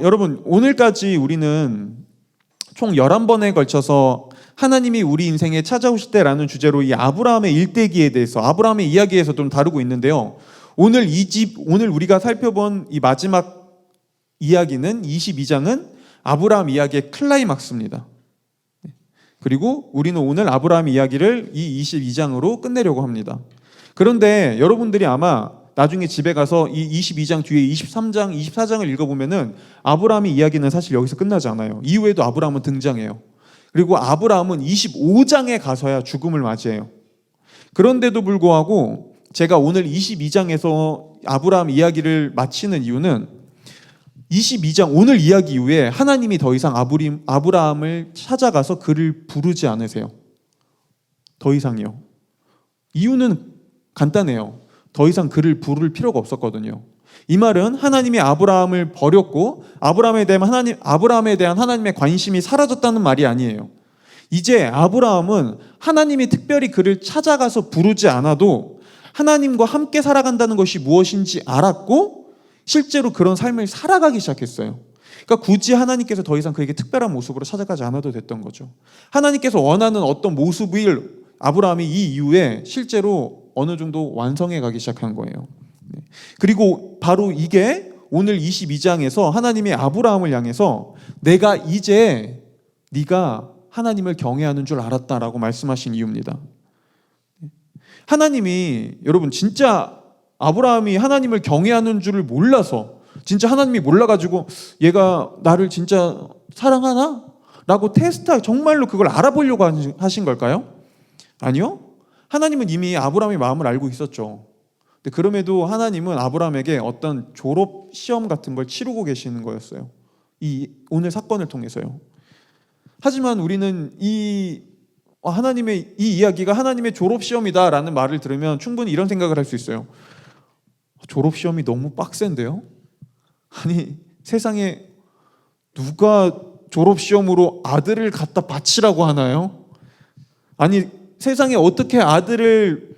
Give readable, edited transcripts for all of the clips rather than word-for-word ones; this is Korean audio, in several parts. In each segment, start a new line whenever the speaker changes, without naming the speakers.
여러분, 오늘까지 우리는 총 11번에 걸쳐서 하나님이 우리 인생에 찾아오실 때라는 주제로 이 아브라함의 일대기에 대해서, 아브라함의 이야기에서 좀 다루고 있는데요. 오늘 우리가 살펴본 이 마지막 이야기는 22장은 아브라함 이야기의 클라이막스입니다. 그리고 우리는 오늘 아브라함 이야기를 이 22장으로 끝내려고 합니다. 그런데 여러분들이 아마 나중에 집에 가서 이 22장 뒤에 23장, 24장을 읽어보면은 아브라함의 이야기는 사실 여기서 끝나지 않아요. 이후에도 아브라함은 등장해요. 그리고 아브라함은 25장에 가서야 죽음을 맞이해요. 그런데도 불구하고 제가 오늘 22장에서 아브라함 이야기를 마치는 이유는 22장 오늘 이야기 이후에 하나님이 더 이상 아브라함을 찾아가서 그를 부르지 않으세요. 더 이상이요. 이유는 간단해요. 더 이상 그를 부를 필요가 없었거든요. 이 말은 하나님이 아브라함을 버렸고 아브라함에 대한 하나님의 관심이 사라졌다는 말이 아니에요. 이제 아브라함은 하나님이 특별히 그를 찾아가서 부르지 않아도 하나님과 함께 살아간다는 것이 무엇인지 알았고 실제로 그런 삶을 살아가기 시작했어요. 그러니까 굳이 하나님께서 더 이상 그에게 특별한 모습으로 찾아가지 않아도 됐던 거죠. 하나님께서 원하는 어떤 모습을 아브라함이 이 이후에 실제로 어느 정도 완성해 가기 시작한 거예요. 그리고 바로 이게 오늘 22장에서 하나님이 아브라함을 향해서 내가 이제 네가 하나님을 경외하는 줄 알았다라고 말씀하신 이유입니다. 하나님이 여러분 진짜 아브라함이 하나님을 경외하는 줄을 몰라서 진짜 하나님이 몰라가지고 얘가 나를 진짜 사랑하나? 라고 정말로 그걸 알아보려고 하신 걸까요? 아니요. 하나님은 이미 아브라함의 마음을 알고 있었죠. 근데 그럼에도 하나님은 아브라함에게 어떤 졸업 시험 같은 걸 치르고 계시는 거였어요. 이 오늘 사건을 통해서요. 하지만 우리는 하나님의 이 이야기가 하나님의 졸업 시험이다라는 말을 들으면 충분히 이런 생각을 할 수 있어요. 졸업 시험이 너무 빡센데요? 아니 세상에 누가 졸업 시험으로 아들을 갖다 바치라고 하나요? 아니 세상에 어떻게 아들을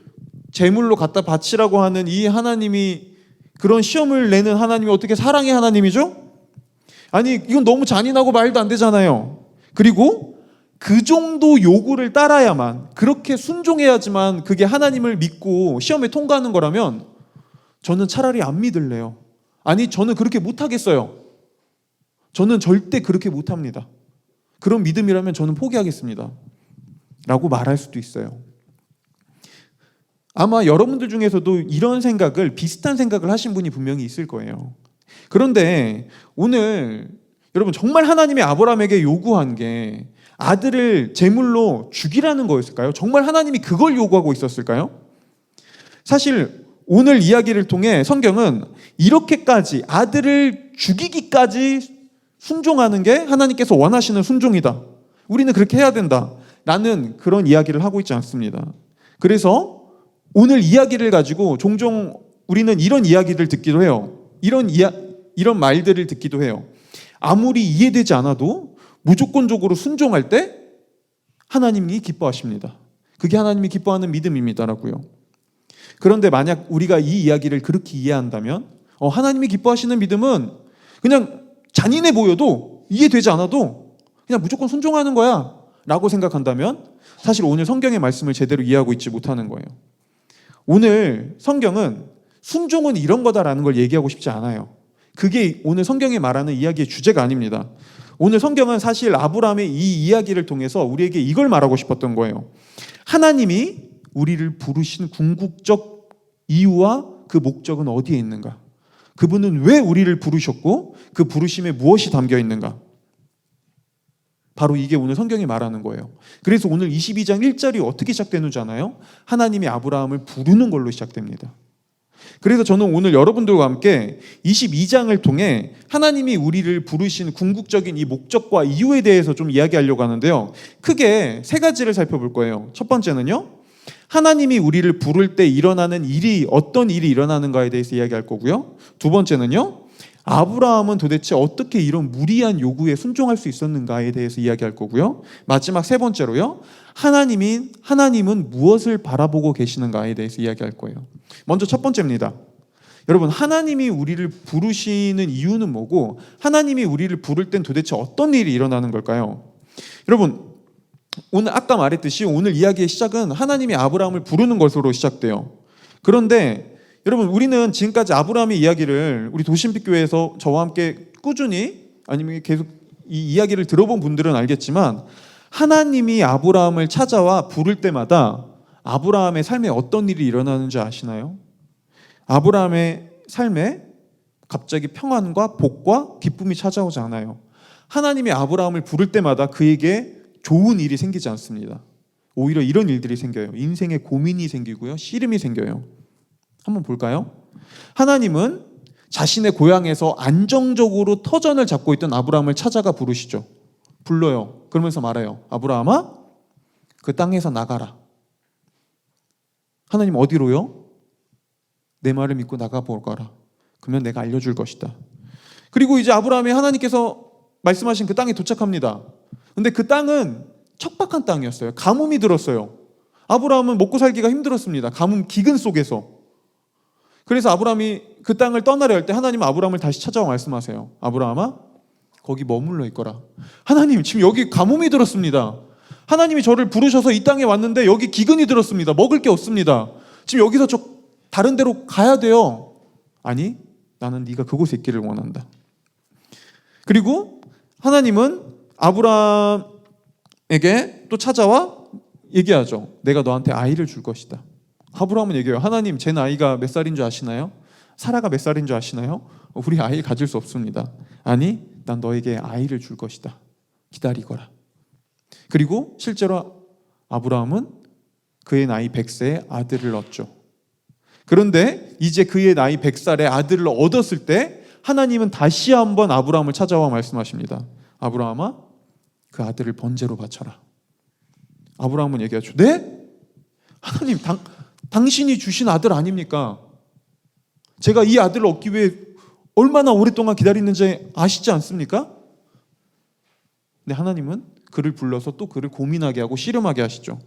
제물로 갖다 바치라고 하는 이 하나님이 그런 시험을 내는 하나님이 어떻게 사랑의 하나님이죠? 아니 이건 너무 잔인하고 말도 안 되잖아요. 그리고 그 정도 요구를 따라야만 그렇게 순종해야지만 그게 하나님을 믿고 시험에 통과하는 거라면 저는 차라리 안 믿을래요. 아니 저는 그렇게 못하겠어요. 저는 절대 그렇게 못합니다. 그런 믿음이라면 저는 포기하겠습니다. 라고 말할 수도 있어요. 아마 여러분들 중에서도 이런 비슷한 생각을 하신 분이 분명히 있을 거예요. 그런데 오늘 여러분 정말 하나님이 아브라함에게 요구한 게 아들을 제물로 죽이라는 거였을까요? 정말 하나님이 그걸 요구하고 있었을까요? 사실 오늘 이야기를 통해 성경은 이렇게까지 아들을 죽이기까지 순종하는 게 하나님께서 원하시는 순종이다. 우리는 그렇게 해야 된다. 라는 그런 이야기를 하고 있지 않습니다. 그래서 오늘 이야기를 가지고 종종 우리는 이런 이야기를 듣기도 해요. 이런 말들을 듣기도 해요. 아무리 이해되지 않아도 무조건적으로 순종할 때 하나님이 기뻐하십니다. 그게 하나님이 기뻐하는 믿음입니다라고요. 그런데 만약 우리가 이 이야기를 그렇게 이해한다면 하나님이 기뻐하시는 믿음은 그냥 잔인해 보여도 이해되지 않아도 그냥 무조건 순종하는 거야 라고 생각한다면 사실 오늘 성경의 말씀을 제대로 이해하고 있지 못하는 거예요. 오늘 성경은 순종은 이런 거다라는 걸 얘기하고 싶지 않아요. 그게 오늘 성경이 말하는 이야기의 주제가 아닙니다. 오늘 성경은 사실 아브라함의 이 이야기를 통해서 우리에게 이걸 말하고 싶었던 거예요. 하나님이 우리를 부르신 궁극적 이유와 그 목적은 어디에 있는가? 그분은 왜 우리를 부르셨고 그 부르심에 무엇이 담겨 있는가? 바로 이게 오늘 성경이 말하는 거예요. 그래서 오늘 22장 1절이 어떻게 시작되는 줄 아나요? 하나님이 아브라함을 부르는 걸로 시작됩니다. 그래서 저는 오늘 여러분들과 함께 22장을 통해 하나님이 우리를 부르신 궁극적인 이 목적과 이유에 대해서 좀 이야기하려고 하는데요. 크게 세 가지를 살펴볼 거예요. 첫 번째는요, 하나님이 우리를 부를 때 일어나는 일이 어떤 일이 일어나는가에 대해서 이야기할 거고요. 두 번째는요, 아브라함은 도대체 어떻게 이런 무리한 요구에 순종할 수 있었는가에 대해서 이야기할 거고요. 마지막 세 번째로요, 하나님은 무엇을 바라보고 계시는가에 대해서 이야기할 거예요. 먼저 첫 번째입니다. 여러분, 하나님이 우리를 부르시는 이유는 뭐고 하나님이 우리를 부를 땐 도대체 어떤 일이 일어나는 걸까요? 여러분, 오늘 아까 말했듯이 오늘 이야기의 시작은 하나님이 아브라함을 부르는 것으로 시작돼요. 그런데 여러분, 우리는 지금까지 아브라함의 이야기를 우리 도심빛교회에서 저와 함께 꾸준히 아니면 계속 이 이야기를 들어본 분들은 알겠지만 하나님이 아브라함을 찾아와 부를 때마다 아브라함의 삶에 어떤 일이 일어나는지 아시나요? 아브라함의 삶에 갑자기 평안과 복과 기쁨이 찾아오지 않아요. 하나님이 아브라함을 부를 때마다 그에게 좋은 일이 생기지 않습니다. 오히려 이런 일들이 생겨요. 인생에 고민이 생기고요, 씨름이 생겨요. 한번 볼까요? 하나님은 자신의 고향에서 안정적으로 터전을 잡고 있던 아브라함을 찾아가 부르시죠. 불러요. 그러면서 말해요. 아브라함아, 그 땅에서 나가라. 하나님 어디로요? 내 말을 믿고 나가보거라. 그러면 내가 알려줄 것이다. 그리고 이제 아브라함이 하나님께서 말씀하신 그 땅에 도착합니다. 근데 그 땅은 척박한 땅이었어요. 가뭄이 들었어요. 아브라함은 먹고 살기가 힘들었습니다. 가뭄 기근 속에서. 그래서 아브라함이 그 땅을 떠나려 할 때 하나님은 아브라함을 다시 찾아와 말씀하세요. 아브라함아, 거기 머물러 있거라. 하나님, 지금 여기 가뭄이 들었습니다. 하나님이 저를 부르셔서 이 땅에 왔는데 여기 기근이 들었습니다. 먹을 게 없습니다. 지금 여기서 저 다른 데로 가야 돼요. 아니, 나는 네가 그곳에 있기를 원한다. 그리고 하나님은 아브라함에게 또 찾아와 얘기하죠. 내가 너한테 아이를 줄 것이다. 아브라함은 얘기해요. 하나님, 제 나이가 몇 살인 줄 아시나요? 사라가 몇 살인 줄 아시나요? 우리 아이 가질 수 없습니다. 아니, 난 너에게 아이를 줄 것이다. 기다리거라. 그리고 실제로 아브라함은 그의 나이 100세에 아들을 얻죠. 그런데 이제 그의 나이 100살에 아들을 얻었을 때 하나님은 다시 한번 아브라함을 찾아와 말씀하십니다. 아브라함아, 그 아들을 번제로 바쳐라. 아브라함은 얘기하죠. 네? 하나님, 당신이 주신 아들 아닙니까? 제가 이 아들을 얻기 위해 얼마나 오랫동안 기다리는지 아시지 않습니까? 근데 하나님은 그를 불러서 또 그를 고민하게 하고 씨름하게 하시죠.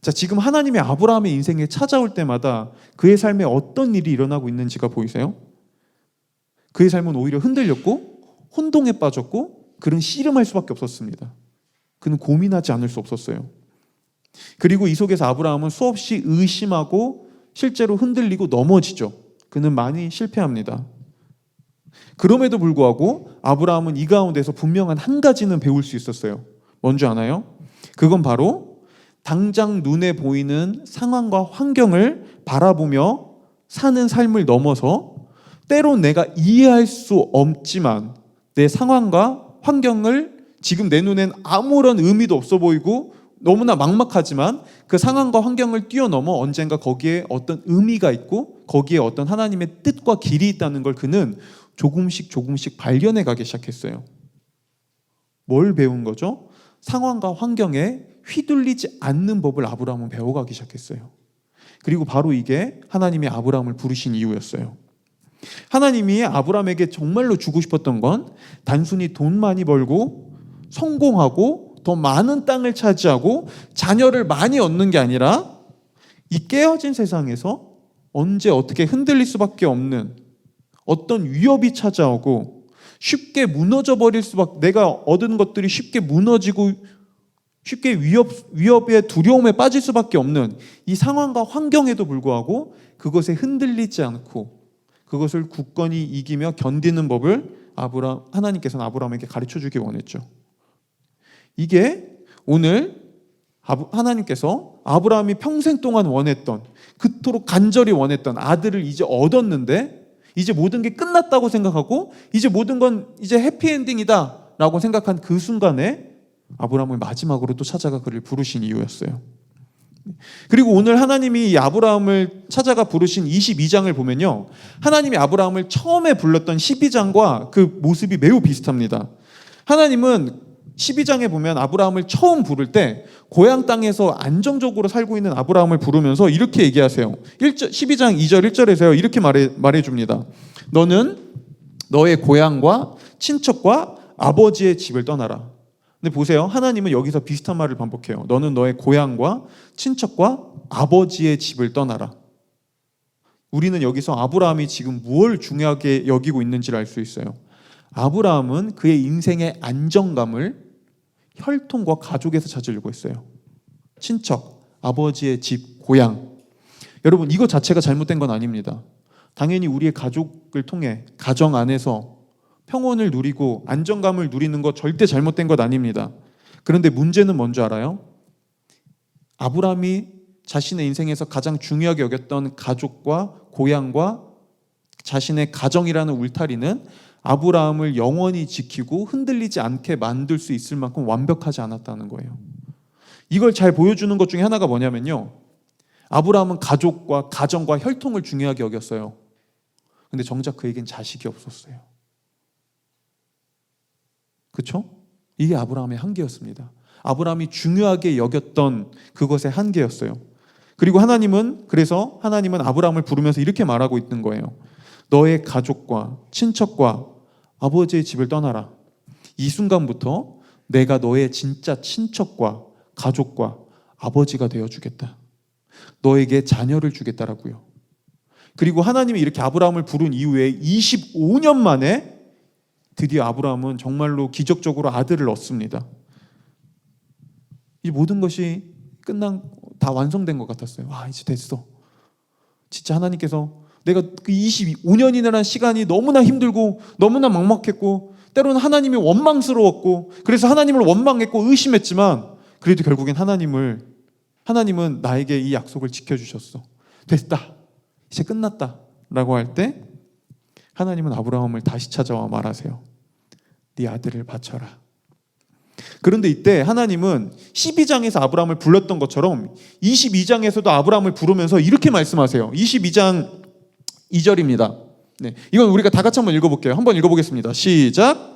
자, 지금 하나님이 아브라함의 인생에 찾아올 때마다 그의 삶에 어떤 일이 일어나고 있는지가 보이세요? 그의 삶은 오히려 흔들렸고 혼동에 빠졌고 그는 씨름할 수밖에 없었습니다. 그는 고민하지 않을 수 없었어요. 그리고 이 속에서 아브라함은 수없이 의심하고 실제로 흔들리고 넘어지죠. 그는 많이 실패합니다. 그럼에도 불구하고 아브라함은 이 가운데서 분명한 한 가지는 배울 수 있었어요. 뭔지 아나요? 그건 바로 당장 눈에 보이는 상황과 환경을 바라보며 사는 삶을 넘어서 때론 내가 이해할 수 없지만 내 상황과 환경을 지금 내 눈엔 아무런 의미도 없어 보이고 너무나 막막하지만 그 상황과 환경을 뛰어넘어 언젠가 거기에 어떤 의미가 있고 거기에 어떤 하나님의 뜻과 길이 있다는 걸 그는 조금씩 발견해 가기 시작했어요. 뭘 배운 거죠? 상황과 환경에 휘둘리지 않는 법을 아브라함은 배워가기 시작했어요. 그리고 바로 이게 하나님이 아브라함을 부르신 이유였어요. 하나님이 아브라함에게 정말로 주고 싶었던 건 단순히 돈 많이 벌고 성공하고 더 많은 땅을 차지하고 자녀를 많이 얻는 게 아니라 이 깨어진 세상에서 언제 어떻게 흔들릴 수밖에 없는 어떤 위협이 찾아오고 쉽게 무너져 버릴 수밖에, 내가 얻은 것들이 쉽게 무너지고 쉽게 위협의 두려움에 빠질 수밖에 없는 이 상황과 환경에도 불구하고 그것에 흔들리지 않고 그것을 굳건히 이기며 견디는 법을 하나님께서는 아브라함에게 가르쳐 주기 원했죠. 이게 오늘 하나님께서 아브라함이 평생 동안 원했던, 그토록 간절히 원했던 아들을 이제 얻었는데 이제 모든 게 끝났다고 생각하고 이제 모든 건 이제 해피엔딩이다 라고 생각한 그 순간에 아브라함을 마지막으로 또 찾아가 그를 부르신 이유였어요. 그리고 오늘 하나님이 이 아브라함을 찾아가 부르신 22장을 보면요, 하나님이 아브라함을 처음에 불렀던 12장과 그 모습이 매우 비슷합니다. 하나님은 12장에 보면 아브라함을 처음 부를 때 고향 땅에서 안정적으로 살고 있는 아브라함을 부르면서 이렇게 얘기하세요. 12장 2절 1절에서요 이렇게 말해줍니다. 너는 너의 고향과 친척과 아버지의 집을 떠나라. 근데 보세요, 하나님은 여기서 비슷한 말을 반복해요. 너는 너의 고향과 친척과 아버지의 집을 떠나라. 우리는 여기서 아브라함이 지금 무엇을 중요하게 여기고 있는지를 알 수 있어요. 아브라함은 그의 인생의 안정감을 혈통과 가족에서 찾으려고 했어요. 친척, 아버지의 집, 고향. 여러분, 이거 자체가 잘못된 건 아닙니다. 당연히 우리의 가족을 통해 가정 안에서 평온을 누리고 안정감을 누리는 것 절대 잘못된 것 아닙니다. 그런데 문제는 뭔지 알아요? 아브라함이 자신의 인생에서 가장 중요하게 여겼던 가족과 고향과 자신의 가정이라는 울타리는 아브라함을 영원히 지키고 흔들리지 않게 만들 수 있을 만큼 완벽하지 않았다는 거예요. 이걸 잘 보여주는 것 중에 하나가 뭐냐면요, 아브라함은 가족과 가정과 혈통을 중요하게 여겼어요. 근데 정작 그에겐 자식이 없었어요. 그렇죠? 이게 아브라함의 한계였습니다. 아브라함이 중요하게 여겼던 그것의 한계였어요. 그리고 그래서 하나님은 아브라함을 부르면서 이렇게 말하고 있는 거예요. 너의 가족과 친척과 아버지의 집을 떠나라. 이 순간부터 내가 너의 진짜 친척과 가족과 아버지가 되어주겠다. 너에게 자녀를 주겠다라고요. 그리고 하나님이 이렇게 아브라함을 부른 이후에 25년 만에 드디어 아브라함은 정말로 기적적으로 아들을 얻습니다. 이 모든 것이 다 완성된 것 같았어요. 이제 됐어. 진짜 하나님께서 내가 그 25년이라는 시간이 너무나 힘들고 너무나 막막했고 때로는 하나님이 원망스러웠고 그래서 하나님을 원망했고 의심했지만 그래도 결국엔 하나님은 나에게 이 약속을 지켜주셨어. 됐다. 이제 끝났다. 라고 할 때 하나님은 아브라함을 다시 찾아와 말하세요. 네 아들을 바쳐라. 그런데 이때 하나님은 12장에서 아브라함을 불렀던 것처럼 22장에서도 아브라함을 부르면서 이렇게 말씀하세요. 22장 2절입니다. 네, 이건 우리가 다 같이 한번 읽어볼게요. 한번 읽어보겠습니다. 시작.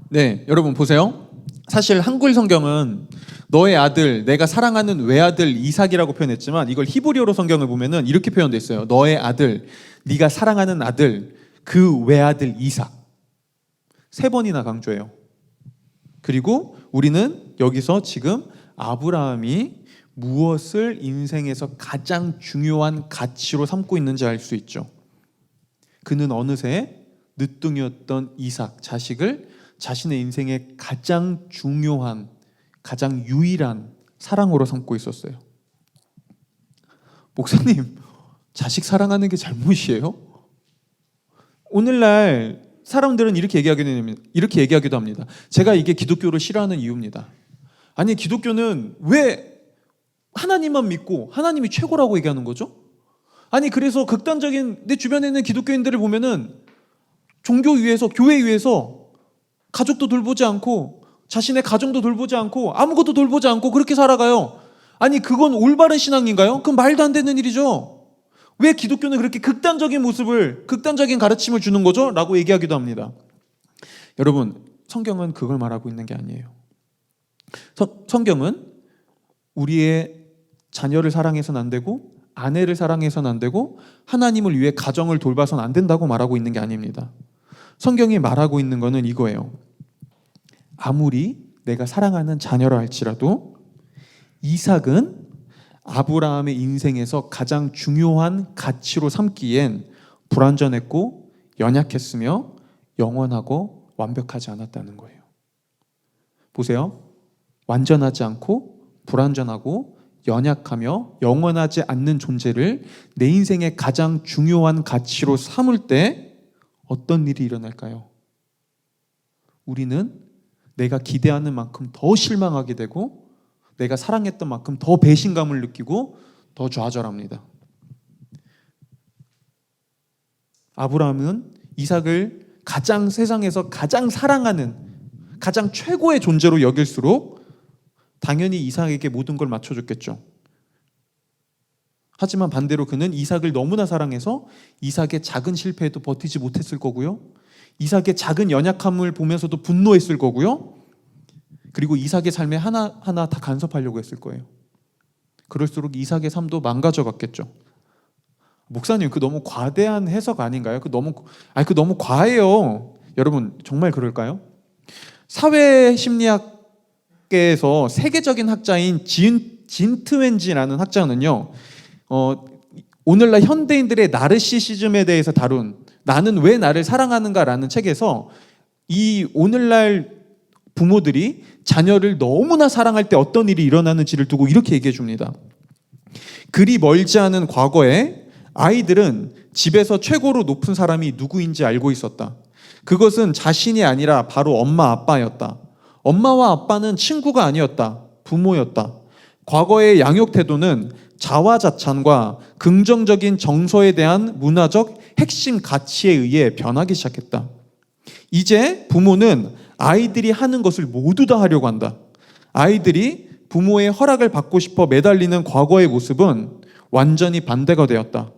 네, 여러분 보세요. 사실 한글 성경은 너의 아들, 내가 사랑하는 외아들 이삭이라고 표현했지만 이걸 히브리어로 성경을 보면은 이렇게 표현되어 있어요. 너의 아들, 네가 사랑하는 아들, 그 외아들 이삭. 3번이나 강조해요. 그리고 우리는 여기서 지금 아브라함이 무엇을 인생에서 가장 중요한 가치로 삼고 있는지 알 수 있죠. 그는 어느새 늦둥이였던 이삭, 자식을 자신의 인생의 가장 중요한, 가장 유일한 사랑으로 삼고 있었어요. 목사님, 자식 사랑하는 게 잘못이에요? 오늘날 사람들은 이렇게 얘기하기도 합니다. 제가 이게 기독교를 싫어하는 이유입니다. 아니, 기독교는 왜 하나님만 믿고 하나님이 최고라고 얘기하는 거죠? 아니, 그래서 극단적인 내 주변에 있는 기독교인들을 보면은 종교 위에서, 교회 위에서 가족도 돌보지 않고 자신의 가정도 돌보지 않고 아무것도 돌보지 않고 그렇게 살아가요. 아니, 그건 올바른 신앙인가요? 그건 말도 안 되는 일이죠. 왜 기독교는 그렇게 극단적인 가르침을 주는 거죠? 라고 얘기하기도 합니다. 여러분, 성경은 그걸 말하고 있는 게 아니에요. 성경은 우리의 자녀를 사랑해서는 안 되고 아내를 사랑해서는 안 되고 하나님을 위해 가정을 돌봐서는 안 된다고 말하고 있는 게 아닙니다. 성경이 말하고 있는 거는 이거예요. 아무리 내가 사랑하는 자녀라 할지라도 이삭은 아브라함의 인생에서 가장 중요한 가치로 삼기엔 불완전했고 연약했으며 영원하고 완벽하지 않았다는 거예요. 보세요. 완전하지 않고 불완전하고 연약하며 영원하지 않는 존재를 내 인생의 가장 중요한 가치로 삼을 때 어떤 일이 일어날까요? 우리는 내가 기대하는 만큼 더 실망하게 되고 내가 사랑했던 만큼 더 배신감을 느끼고 더 좌절합니다. 아브라함은 이삭을 세상에서 가장 사랑하는 가장 최고의 존재로 여길수록 당연히 이삭에게 모든 걸 맞춰줬겠죠. 하지만 반대로 그는 이삭을 너무나 사랑해서 이삭의 작은 실패에도 버티지 못했을 거고요. 이삭의 작은 연약함을 보면서도 분노했을 거고요. 그리고 이삭의 삶에 하나하나 다 간섭하려고 했을 거예요. 그럴수록 이삭의 삶도 망가져 갔겠죠. 목사님, 그 너무 과대한 해석 아닌가요? 그 너무 과해요. 여러분, 정말 그럴까요? 사회 심리학계에서 세계적인 학자인 진트웬지라는 학자는요, 오늘날 현대인들의 나르시시즘에 대해서 다룬 나는 왜 나를 사랑하는가라는 책에서 이 오늘날 부모들이 자녀를 너무나 사랑할 때 어떤 일이 일어나는지를 두고 이렇게 얘기해 줍니다. 그리 멀지 않은 과거에 아이들은 집에서 최고로 높은 사람이 누구인지 알고 있었다. 그것은 자신이 아니라 바로 엄마 아빠였다. 엄마와 아빠는 친구가 아니었다. 부모였다. 과거의 양육 태도는 자화자찬과 긍정적인 정서에 대한 문화적 핵심 가치에 의해 변하기 시작했다. 이제 부모는 아이들이 하는 것을 모두 다 하려고 한다. 아이들이 부모의 허락을 받고 싶어 매달리는 과거의 모습은 완전히 반대가 되었다.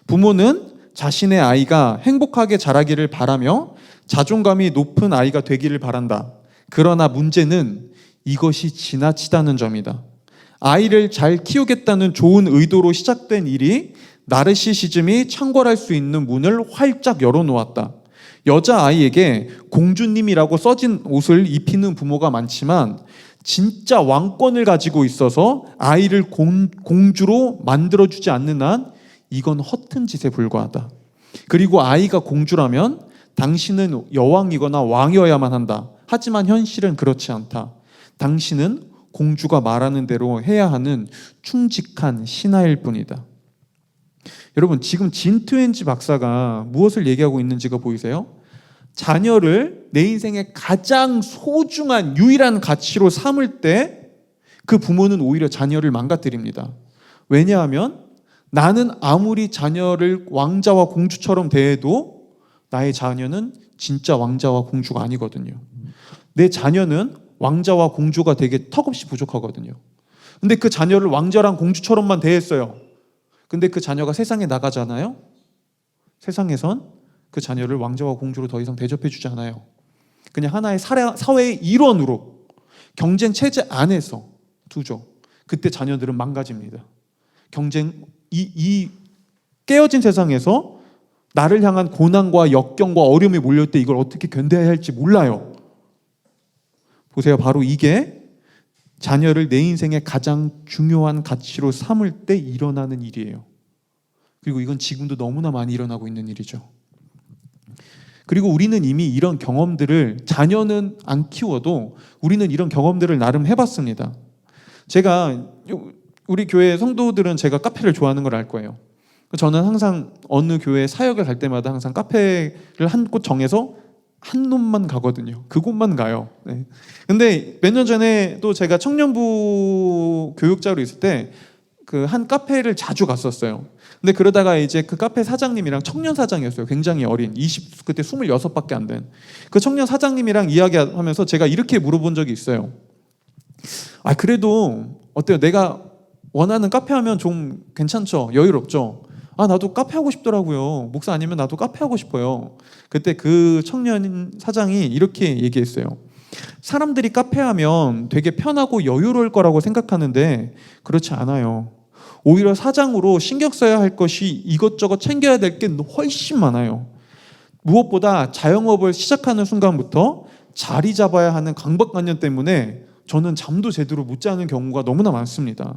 부모는 자신의 아이가 행복하게 자라기를 바라며 자존감이 높은 아이가 되기를 바란다. 그러나 문제는 이것이 지나치다는 점이다. 아이를 잘 키우겠다는 좋은 의도로 시작된 일이 나르시시즘이 창궐할 수 있는 문을 활짝 열어놓았다. 여자아이에게 공주님이라고 써진 옷을 입히는 부모가 많지만 진짜 왕권을 가지고 있어서 아이를 공주로 만들어주지 않는 한 이건 허튼 짓에 불과하다. 그리고 아이가 공주라면 당신은 여왕이거나 왕이어야만 한다. 하지만 현실은 그렇지 않다. 당신은 공주가 말하는 대로 해야 하는 충직한 신하일 뿐이다. 여러분, 지금 진트웬지 박사가 무엇을 얘기하고 있는지가 보이세요? 자녀를 내 인생의 가장 소중한 유일한 가치로 삼을 때 그 부모는 오히려 자녀를 망가뜨립니다. 왜냐하면 나는 아무리 자녀를 왕자와 공주처럼 대해도 나의 자녀는 진짜 왕자와 공주가 아니거든요. 내 자녀는 왕자와 공주가 되게 턱없이 부족하거든요. 근데 그 자녀를 왕자랑 공주처럼만 대했어요. 근데 그 자녀가 세상에 나가잖아요. 세상에선 그 자녀를 왕자와 공주로 더 이상 대접해주지 않아요. 그냥 하나의 사회의 일원으로 경쟁 체제 안에서 두죠. 그때 자녀들은 망가집니다. 이 깨어진 세상에서 나를 향한 고난과 역경과 어려움이 몰려올 때 이걸 어떻게 견뎌야 할지 몰라요. 보세요. 바로 이게 자녀를 내 인생의 가장 중요한 가치로 삼을 때 일어나는 일이에요. 그리고 이건 지금도 너무나 많이 일어나고 있는 일이죠. 그리고 우리는 이미 이런 경험들을, 자녀는 안 키워도 우리는 이런 경험들을 나름 해봤습니다. 제가, 우리 교회 성도들은 제가 카페를 좋아하는 걸 알 거예요. 저는 항상 어느 교회 사역을 갈 때마다 항상 카페를 한 곳 정해서 한 놈만 가거든요. 그곳만 가요. 네. 근데 몇 년 전에도 제가 청년부 교육자로 있을 때 그 한 카페를 자주 갔었어요. 근데 그러다가 이제 그 카페 사장님이랑, 청년 사장이었어요. 굉장히 어린, 그때 26밖에 안 된. 그 청년 사장님이랑 이야기하면서 제가 이렇게 물어본 적이 있어요. 그래도 어때요? 내가 원하는 카페 하면 좀 괜찮죠? 여유롭죠? 나도 카페 하고 싶더라고요. 목사 아니면 나도 카페 하고 싶어요. 그때 그 청년 사장이 이렇게 얘기했어요. 사람들이 카페 하면 되게 편하고 여유로울 거라고 생각하는데 그렇지 않아요. 오히려 사장으로 신경 써야 할 것이 이것저것 챙겨야 될 게 훨씬 많아요. 무엇보다 자영업을 시작하는 순간부터 자리 잡아야 하는 강박관념 때문에 저는 잠도 제대로 못 자는 경우가 너무나 많습니다.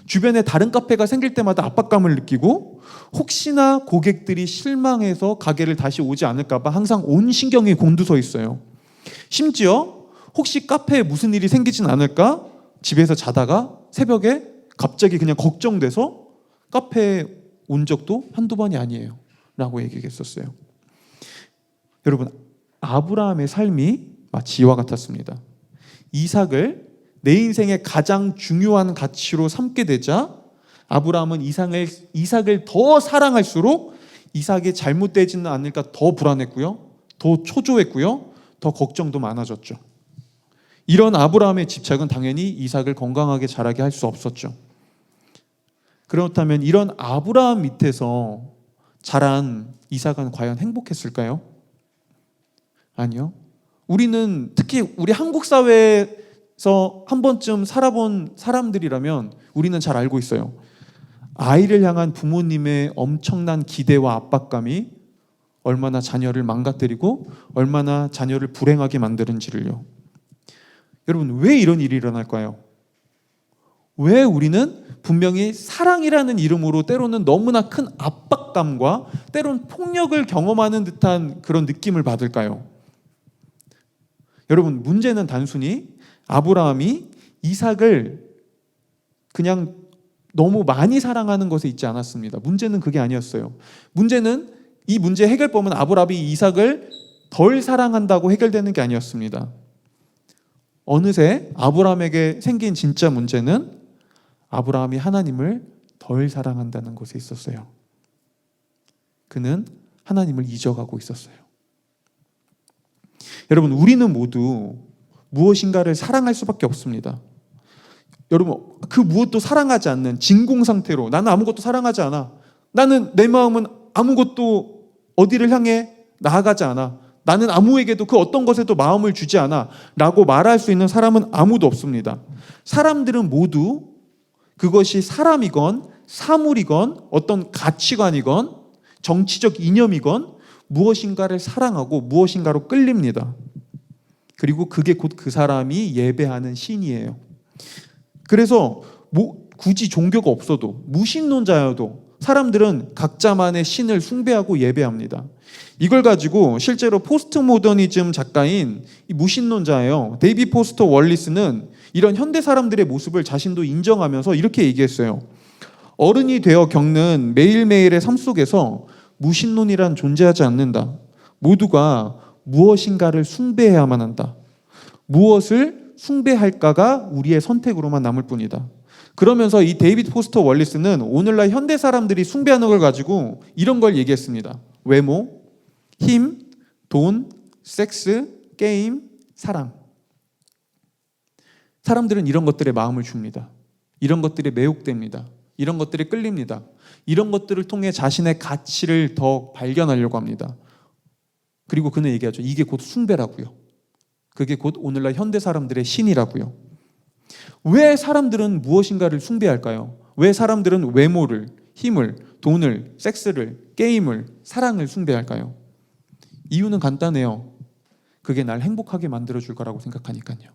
주변에 다른 카페가 생길 때마다 압박감을 느끼고 혹시나 고객들이 실망해서 가게를 다시 오지 않을까 봐 항상 온 신경이 곤두서 있어요. 심지어 혹시 카페에 무슨 일이 생기진 않을까 집에서 자다가 새벽에 갑자기 그냥 걱정돼서 카페에 온 적도 한두 번이 아니에요 라고 얘기했었어요. 여러분, 아브라함의 삶이 마치 이와 같았습니다. 이삭을 내 인생의 가장 중요한 가치로 삼게 되자 아브라함은 이삭을 더 사랑할수록 이삭이 잘못되지는 않을까 더 불안했고요, 더 초조했고요, 더 걱정도 많아졌죠. 이런 아브라함의 집착은 당연히 이삭을 건강하게 자라게 할 수 없었죠. 그렇다면 이런 아브라함 밑에서 자란 이삭은 과연 행복했을까요? 아니요. 우리는 특히 우리 한국 사회에서 한 번쯤 살아본 사람들이라면 우리는 잘 알고 있어요. 아이를 향한 부모님의 엄청난 기대와 압박감이 얼마나 자녀를 망가뜨리고 얼마나 자녀를 불행하게 만드는지를요. 여러분, 왜 이런 일이 일어날까요? 왜 우리는 분명히 사랑이라는 이름으로 때로는 너무나 큰 압박감과 때로는 폭력을 경험하는 듯한 그런 느낌을 받을까요? 여러분, 문제는 단순히 아브라함이 이삭을 그냥 너무 많이 사랑하는 것에 있지 않았습니다. 문제는 그게 아니었어요. 문제는 이 문제 해결법은 아브라함이 이삭을 덜 사랑한다고 해결되는 게 아니었습니다. 어느새 아브라함에게 생긴 진짜 문제는 아브라함이 하나님을 덜 사랑한다는 것에 있었어요. 그는 하나님을 잊어가고 있었어요. 여러분, 우리는 모두 무엇인가를 사랑할 수밖에 없습니다. 여러분, 그 무엇도 사랑하지 않는 진공 상태로 나는 아무것도 사랑하지 않아. 나는 내 마음은 아무것도 어디를 향해 나아가지 않아. 나는 아무에게도 그 어떤 것에도 마음을 주지 않아 라고 말할 수 있는 사람은 아무도 없습니다. 사람들은 모두 그것이 사람이건 사물이건 어떤 가치관이건 정치적 이념이건 무엇인가를 사랑하고 무엇인가로 끌립니다. 그리고 그게 곧 그 사람이 예배하는 신이에요. 그래서 굳이 종교가 없어도 무신론자여도 사람들은 각자만의 신을 숭배하고 예배합니다. 이걸 가지고 실제로 포스트 모더니즘 작가인 이 무신론자예요. 데이비 포스터 월리스는 이런 현대 사람들의 모습을 자신도 인정하면서 이렇게 얘기했어요. 어른이 되어 겪는 매일매일의 삶 속에서 무신론이란 존재하지 않는다. 모두가 무엇인가를 숭배해야만 한다. 무엇을 숭배할까가 우리의 선택으로만 남을 뿐이다. 그러면서 이 데이비드 포스터 월리스는 오늘날 현대 사람들이 숭배하는 걸 가지고 이런 걸 얘기했습니다. 외모, 힘, 돈, 섹스, 게임, 사랑. 사람들은 이런 것들에 마음을 줍니다. 이런 것들에 매혹됩니다. 이런 것들에 끌립니다. 이런 것들을 통해 자신의 가치를 더 발견하려고 합니다. 그리고 그는 얘기하죠. 이게 곧 숭배라고요. 그게 곧 오늘날 현대 사람들의 신이라고요. 왜 사람들은 무엇인가를 숭배할까요? 왜 사람들은 외모를, 힘을, 돈을, 섹스를, 게임을, 사랑을 숭배할까요? 이유는 간단해요. 그게 날 행복하게 만들어줄 거라고 생각하니까요.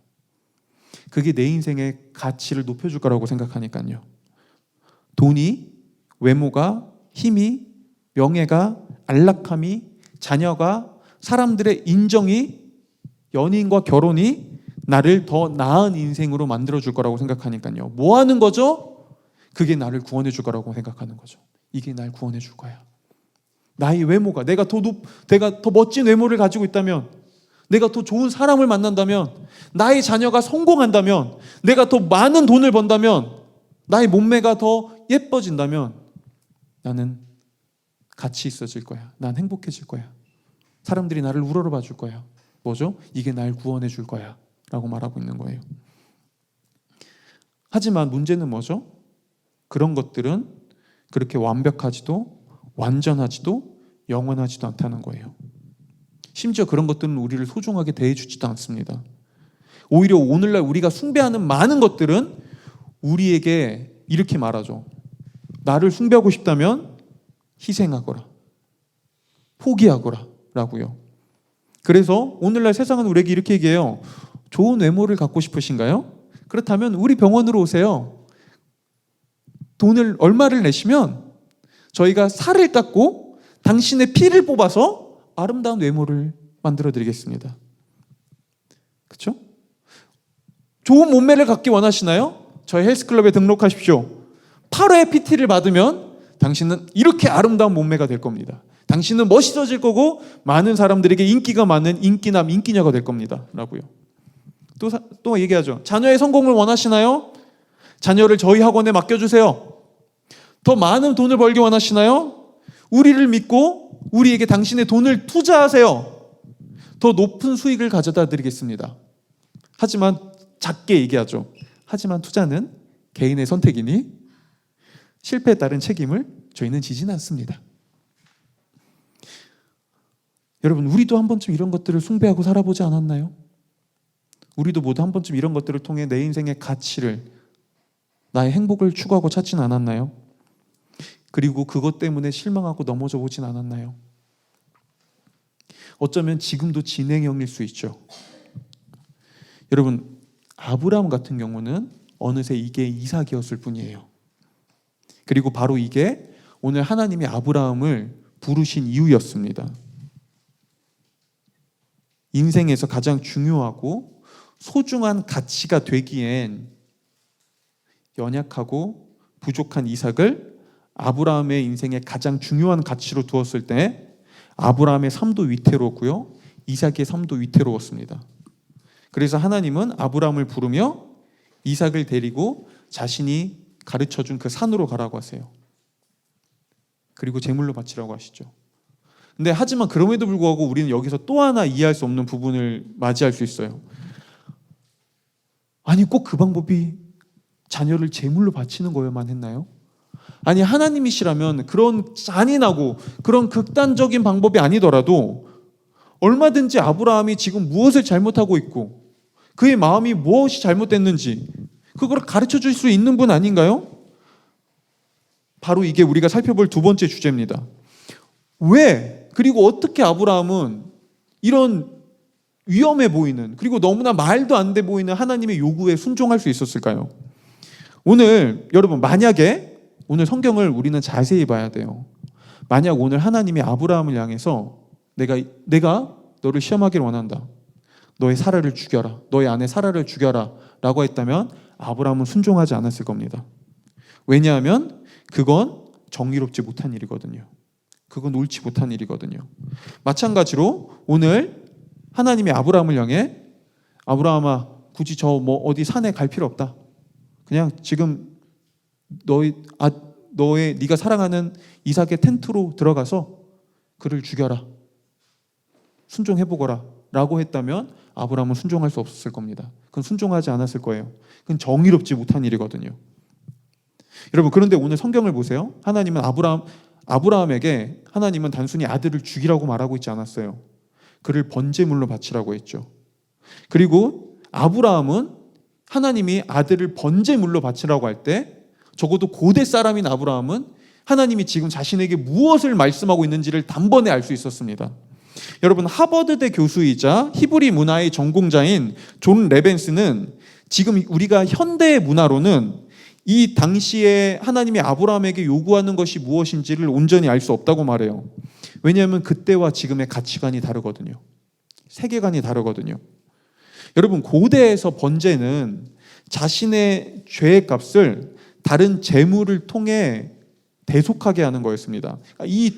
그게 내 인생의 가치를 높여줄 거라고 생각하니까요. 돈이, 외모가, 힘이, 명예가, 안락함이, 자녀가, 사람들의 인정이, 연인과 결혼이 나를 더 나은 인생으로 만들어줄 거라고 생각하니까요. 뭐 하는 거죠? 그게 나를 구원해 줄 거라고 생각하는 거죠. 이게 날 구원해 줄 거야. 나의 외모가, 내가 더 멋진 외모를 가지고 있다면, 내가 더 좋은 사람을 만난다면, 나의 자녀가 성공한다면, 내가 더 많은 돈을 번다면, 나의 몸매가 더 예뻐진다면 나는 가치 있어질 거야. 난 행복해질 거야. 사람들이 나를 우러러봐 줄 거야. 뭐죠? 이게 날 구원해 줄 거야 라고 말하고 있는 거예요. 하지만 문제는 뭐죠? 그런 것들은 그렇게 완벽하지도 완전하지도 영원하지도 않다는 거예요. 심지어 그런 것들은 우리를 소중하게 대해주지도 않습니다. 오히려 오늘날 우리가 숭배하는 많은 것들은 우리에게 이렇게 말하죠. 나를 숭배하고 싶다면 희생하거라. 포기하거라 라고요. 그래서 오늘날 세상은 우리에게 이렇게 얘기해요. 좋은 외모를 갖고 싶으신가요? 그렇다면 우리 병원으로 오세요. 돈을 얼마를 내시면 저희가 살을 깎고 당신의 피를 뽑아서 아름다운 외모를 만들어 드리겠습니다. 그렇죠? 좋은 몸매를 갖기 원하시나요? 저희 헬스클럽에 등록하십시오. 8회 PT를 받으면 당신은 이렇게 아름다운 몸매가 될 겁니다. 당신은 멋있어질 거고 많은 사람들에게 인기가 많은 인기남, 인기녀가 될 겁니다. 라고요. 또 얘기하죠. 자녀의 성공을 원하시나요? 자녀를 저희 학원에 맡겨주세요. 더 많은 돈을 벌기 원하시나요? 우리를 믿고 우리에게 당신의 돈을 투자하세요. 더 높은 수익을 가져다 드리겠습니다. 하지만 작게 얘기하죠. 하지만 투자는 개인의 선택이니 실패에 따른 책임을 저희는 지지는 않습니다. 여러분, 우리도 한 번쯤 이런 것들을 숭배하고 살아보지 않았나요? 우리도 모두 한 번쯤 이런 것들을 통해 내 인생의 가치를, 나의 행복을 추구하고 찾지는 않았나요? 그리고 그것 때문에 실망하고 넘어져 보진 않았나요? 어쩌면 지금도 진행형일 수 있죠. 여러분, 아브라함 같은 경우는 어느새 이게 이삭이었을 뿐이에요. 그리고 바로 이게 오늘 하나님이 아브라함을 부르신 이유였습니다. 인생에서 가장 중요하고 소중한 가치가 되기엔 연약하고 부족한 이삭을 아브라함의 인생의 가장 중요한 가치로 두었을 때 아브라함의 삶도 위태롭고요, 이삭의 삶도 위태로웠습니다. 그래서 하나님은 아브라함을 부르며 이삭을 데리고 자신이 가르쳐준 그 산으로 가라고 하세요. 그리고 제물로 바치라고 하시죠. 근데 하지만 그럼에도 불구하고 우리는 여기서 또 하나 이해할 수 없는 부분을 맞이할 수 있어요. 아니, 꼭 그 방법이 자녀를 제물로 바치는 거여만 했나요? 아니, 하나님이시라면 그런 잔인하고 그런 극단적인 방법이 아니더라도 얼마든지 아브라함이 지금 무엇을 잘못하고 있고 그의 마음이 무엇이 잘못됐는지 그걸 가르쳐 줄 수 있는 분 아닌가요? 바로 이게 우리가 살펴볼 두 번째 주제입니다. 왜? 그리고 어떻게 아브라함은 이런 위험해 보이는, 그리고 너무나 말도 안 돼 보이는 하나님의 요구에 순종할 수 있었을까요? 오늘 여러분, 만약에 오늘 성경을 우리는 자세히 봐야 돼요. 만약 오늘 하나님이 아브라함을 향해서 내가 너를 시험하기를 원한다, 너의 사라를 죽여라, 너의 아내 사라를 죽여라 라고 했다면 아브라함은 순종하지 않았을 겁니다. 왜냐하면 그건 정의롭지 못한 일이거든요. 그건 옳지 못한 일이거든요. 마찬가지로 오늘 하나님이 아브라함을 향해 아브라함아, 굳이 저 어디 산에 갈 필요 없다. 그냥 지금 네가 사랑하는 이삭의 텐트로 들어가서 그를 죽여라. 순종해보거라 라고 했다면 아브라함은 순종할 수 없었을 겁니다. 그건 순종하지 않았을 거예요. 그건 정의롭지 못한 일이거든요. 여러분, 그런데 오늘 성경을 보세요. 하나님은 아브라함에게 하나님은 단순히 아들을 죽이라고 말하고 있지 않았어요. 그를 번제물로 바치라고 했죠. 그리고 아브라함은 하나님이 아들을 번제물로 바치라고 할 때 적어도 고대 사람인 아브라함은 하나님이 지금 자신에게 무엇을 말씀하고 있는지를 단번에 알 수 있었습니다. 여러분, 하버드대 교수이자 히브리 문화의 전공자인 존 레벤스는 지금 우리가 현대의 문화로는 이 당시에 하나님이 아브라함에게 요구하는 것이 무엇인지를 온전히 알 수 없다고 말해요. 왜냐하면 그때와 지금의 가치관이 다르거든요. 세계관이 다르거든요. 여러분, 고대에서 번제는 자신의 죄의 값을 다른 제물을 통해 대속하게 하는 거였습니다. 이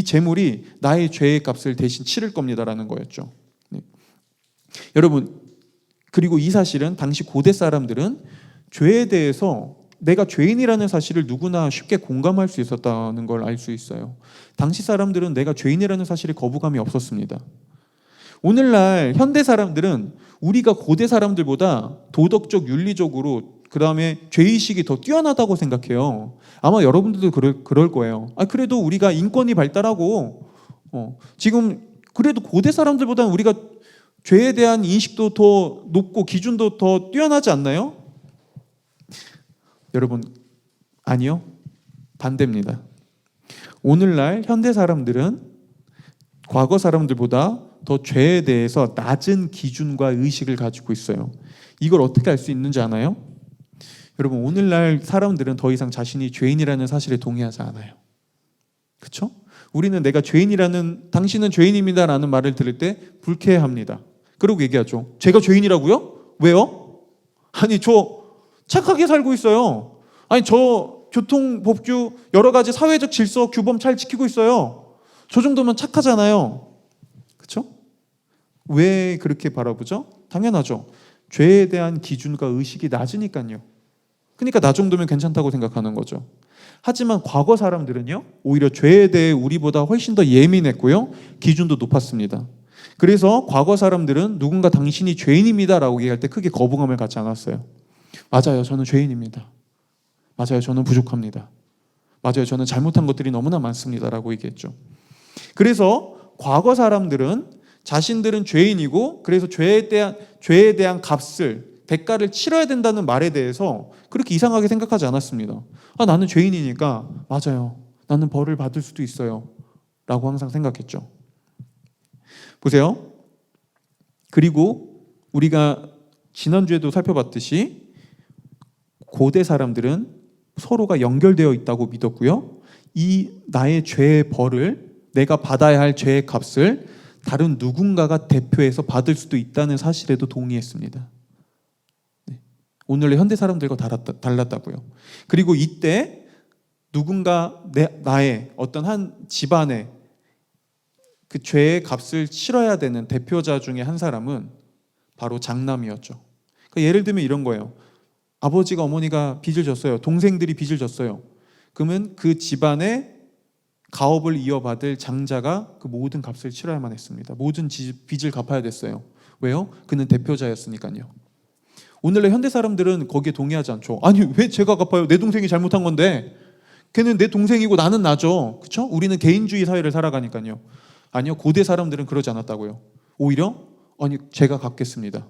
제물이 나의 죄의 값을 대신 치를 겁니다라는 거였죠. 네. 여러분, 그리고 이 사실은 당시 고대 사람들은 죄에 대해서 내가 죄인이라는 사실을 누구나 쉽게 공감할 수 있었다는 걸 알 수 있어요. 당시 사람들은 내가 죄인이라는 사실에 거부감이 없었습니다. 오늘날 현대 사람들은 우리가 고대 사람들보다 도덕적, 윤리적으로, 그 다음에 죄의식이 더 뛰어나다고 생각해요. 아마 여러분들도 그럴 거예요. 그래도 우리가 인권이 발달하고 지금 그래도 고대 사람들보다는 우리가 죄에 대한 인식도 더 높고 기준도 더 뛰어나지 않나요? 여러분, 아니요. 반대입니다. 오늘날 현대 사람들은 과거 사람들보다 더 죄에 대해서 낮은 기준과 의식을 가지고 있어요. 이걸 어떻게 알 수 있는지 아나요? 여러분, 오늘날 사람들은 더 이상 자신이 죄인이라는 사실에 동의하지 않아요. 그렇죠? 우리는 내가 당신은 죄인입니다라는 말을 들을 때 불쾌해합니다. 그러고 얘기하죠. 제가 죄인이라고요? 왜요? 아니, 저 착하게 살고 있어요. 아니, 저 교통법규 여러 가지 사회적 질서 규범 잘 지키고 있어요. 저 정도면 착하잖아요. 그렇죠? 왜 그렇게 바라보죠? 당연하죠. 죄에 대한 기준과 의식이 낮으니까요. 그러니까 나 정도면 괜찮다고 생각하는 거죠. 하지만 과거 사람들은요, 오히려 죄에 대해 우리보다 훨씬 더 예민했고요, 기준도 높았습니다. 그래서 과거 사람들은 누군가 당신이 죄인입니다라고 얘기할 때 크게 거부감을 갖지 않았어요. 맞아요, 저는 죄인입니다. 맞아요, 저는 부족합니다. 맞아요, 저는 잘못한 것들이 너무나 많습니다라고 얘기했죠. 그래서 과거 사람들은 자신들은 죄인이고, 그래서 죄에 대한 값을 대가를 치러야 된다는 말에 대해서 그렇게 이상하게 생각하지 않았습니다. 나는 죄인이니까 맞아요. 나는 벌을 받을 수도 있어요. 라고 항상 생각했죠. 보세요. 그리고 우리가 지난주에도 살펴봤듯이 고대 사람들은 서로가 연결되어 있다고 믿었고요. 이 나의 죄의 벌을, 내가 받아야 할 죄의 값을 다른 누군가가 대표해서 받을 수도 있다는 사실에도 동의했습니다. 오늘의 현대 사람들과 달랐다고요. 그리고 이때 누군가 나의 어떤 한 집안의 그 죄의 값을 치러야 되는 대표자 중에 한 사람은 바로 장남이었죠. 그러니까 예를 들면 이런 거예요. 아버지가 어머니가 빚을 졌어요. 동생들이 빚을 졌어요. 그러면 그 집안의 가업을 이어받을 장자가 그 모든 값을 치러야만 했습니다. 모든 빚을 갚아야 됐어요. 왜요? 그는 대표자였으니까요. 오늘의 현대 사람들은 거기에 동의하지 않죠. 아니 왜 제가 갚아요? 내 동생이 잘못한 건데. 걔는 내 동생이고 나는 나죠. 그렇죠? 우리는 개인주의 사회를 살아가니까요. 아니요, 고대 사람들은 그러지 않았다고요. 오히려 아니 제가 갚겠습니다.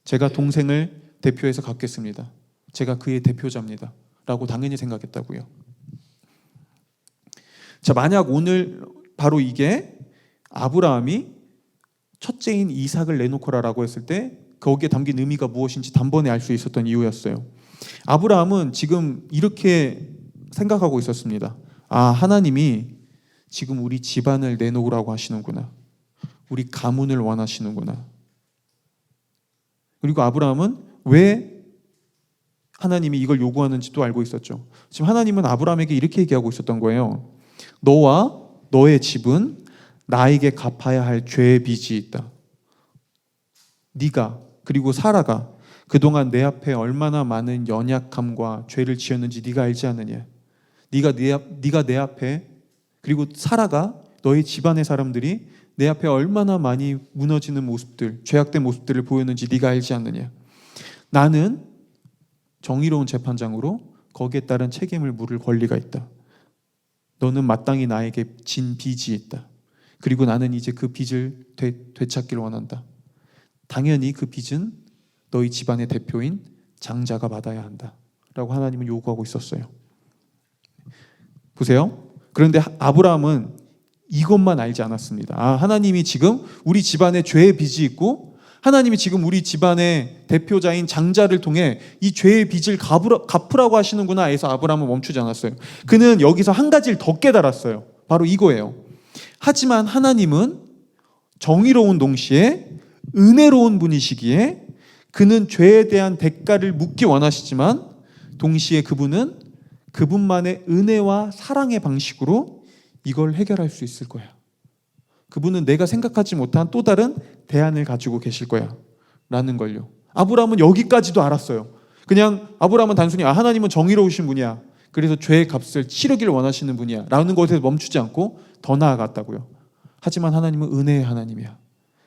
제가 동생을 대표해서 갚겠습니다. 제가 그의 대표자입니다. 라고 당연히 생각했다고요. 자, 만약 오늘 바로 이게 아브라함이 첫째인 이삭을 내놓거라라고 했을 때 거기에 담긴 의미가 무엇인지 단번에 알 수 있었던 이유였어요. 아브라함은 지금 이렇게 생각하고 있었습니다. 하나님이 지금 우리 집안을 내놓으라고 하시는구나. 우리 가문을 원하시는구나. 그리고 아브라함은 왜 하나님이 이걸 요구하는지도 알고 있었죠. 지금 하나님은 아브라함에게 이렇게 얘기하고 있었던 거예요. 너와 너의 집은 나에게 갚아야 할 죄의 빚이 있다. 네가 그리고 사라가 그동안 내 앞에 얼마나 많은 연약함과 죄를 지었는지 네가 알지 않느냐. 네가 내 앞에, 그리고 사라가 너희 집안의 사람들이 내 앞에 얼마나 많이 무너지는 모습들, 죄악된 모습들을 보였는지 네가 알지 않느냐. 나는 정의로운 재판장으로 거기에 따른 책임을 물을 권리가 있다. 너는 마땅히 나에게 진 빚이 있다. 그리고 나는 이제 그 빚을 되찾기를 원한다. 당연히 그 빚은 너희 집안의 대표인 장자가 받아야 한다. 라고 하나님은 요구하고 있었어요. 보세요. 그런데 아브라함은 이것만 알지 않았습니다. 하나님이 지금 우리 집안에 죄의 빚이 있고 하나님이 지금 우리 집안의 대표자인 장자를 통해 이 죄의 빚을 갚으라고 하시는구나 해서 아브라함은 멈추지 않았어요. 그는 여기서 한 가지를 더 깨달았어요. 바로 이거예요. 하지만 하나님은 정의로운 동시에 은혜로운 분이시기에 그는 죄에 대한 대가를 묻기 원하시지만 동시에 그분은 그분만의 은혜와 사랑의 방식으로 이걸 해결할 수 있을 거야. 그분은 내가 생각하지 못한 또 다른 대안을 가지고 계실 거야 라는 걸요. 아브라함은 여기까지도 알았어요. 그냥 아브라함은 단순히 하나님은 정의로우신 분이야, 그래서 죄의 값을 치르기를 원하시는 분이야 라는 것에서 멈추지 않고 더 나아갔다고요. 하지만 하나님은 은혜의 하나님이야.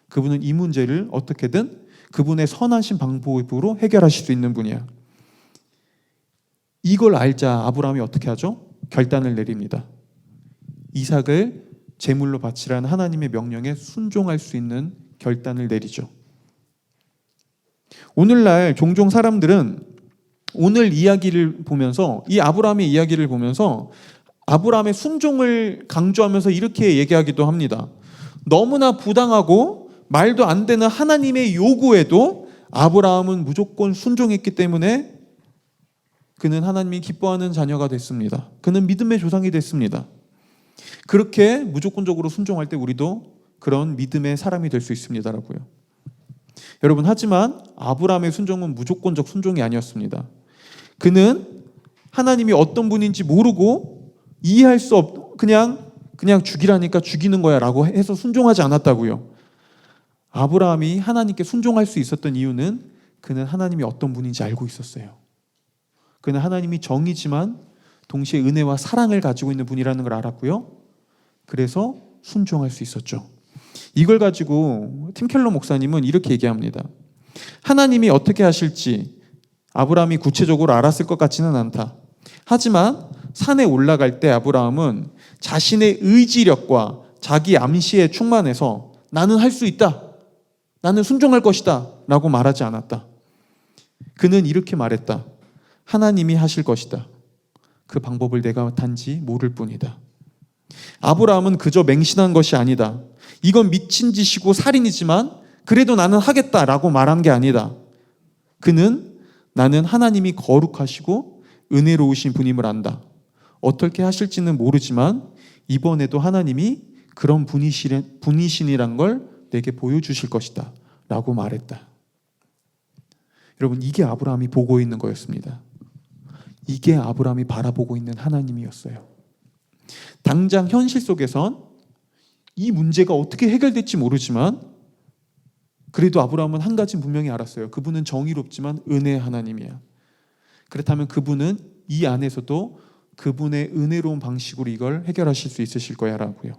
그분은 이 문제를 어떻게든 그분의 선하신 방법으로 해결하실 수 있는 분이야. 이걸 알자 아브라함이 어떻게 하죠? 결단을 내립니다. 이삭을 제물로 바치라는 하나님의 명령에 순종할 수 있는 결단을 내리죠. 오늘날 종종 사람들은 오늘 이야기를 보면서, 이 아브라함의 이야기를 보면서 아브라함의 순종을 강조하면서 이렇게 얘기하기도 합니다. 너무나 부당하고 말도 안 되는 하나님의 요구에도 아브라함은 무조건 순종했기 때문에 그는 하나님이 기뻐하는 자녀가 됐습니다. 그는 믿음의 조상이 됐습니다. 그렇게 무조건적으로 순종할 때 우리도 그런 믿음의 사람이 될 수 있습니다라고요. 여러분, 하지만 아브라함의 순종은 무조건적 순종이 아니었습니다. 그는 하나님이 어떤 분인지 모르고 이해할 수 그냥 죽이라니까 죽이는 거야 라고 해서 순종하지 않았다고요. 아브라함이 하나님께 순종할 수 있었던 이유는 그는 하나님이 어떤 분인지 알고 있었어요. 그는 하나님이 정이지만 동시에 은혜와 사랑을 가지고 있는 분이라는 걸 알았고요. 그래서 순종할 수 있었죠. 이걸 가지고 팀 켈러 목사님은 이렇게 얘기합니다. 하나님이 어떻게 하실지 아브라함이 구체적으로 알았을 것 같지는 않다. 하지만 산에 올라갈 때 아브라함은 자신의 의지력과 자기 암시에 충만해서 나는 할 수 있다, 나는 순종할 것이다 라고 말하지 않았다. 그는 이렇게 말했다. 하나님이 하실 것이다. 그 방법을 내가 단지 모를 뿐이다. 아브라함은 그저 맹신한 것이 아니다. 이건 미친 짓이고 살인이지만 그래도 나는 하겠다라고 말한 게 아니다. 그는 나는 하나님이 거룩하시고 은혜로우신 분임을 안다. 어떻게 하실지는 모르지만 이번에도 하나님이 그런 분이시니란 걸 내게 보여주실 것이다 라고 말했다. 여러분, 이게 아브라함이 보고 있는 거였습니다. 이게 아브라함이 바라보고 있는 하나님이었어요. 당장 현실 속에선 이 문제가 어떻게 해결될지 모르지만 그래도 아브라함은 한 가지는 분명히 알았어요. 그분은 정의롭지만 은혜의 하나님이야. 그렇다면 그분은 이 안에서도 그분의 은혜로운 방식으로 이걸 해결하실 수 있으실 거야 라고요.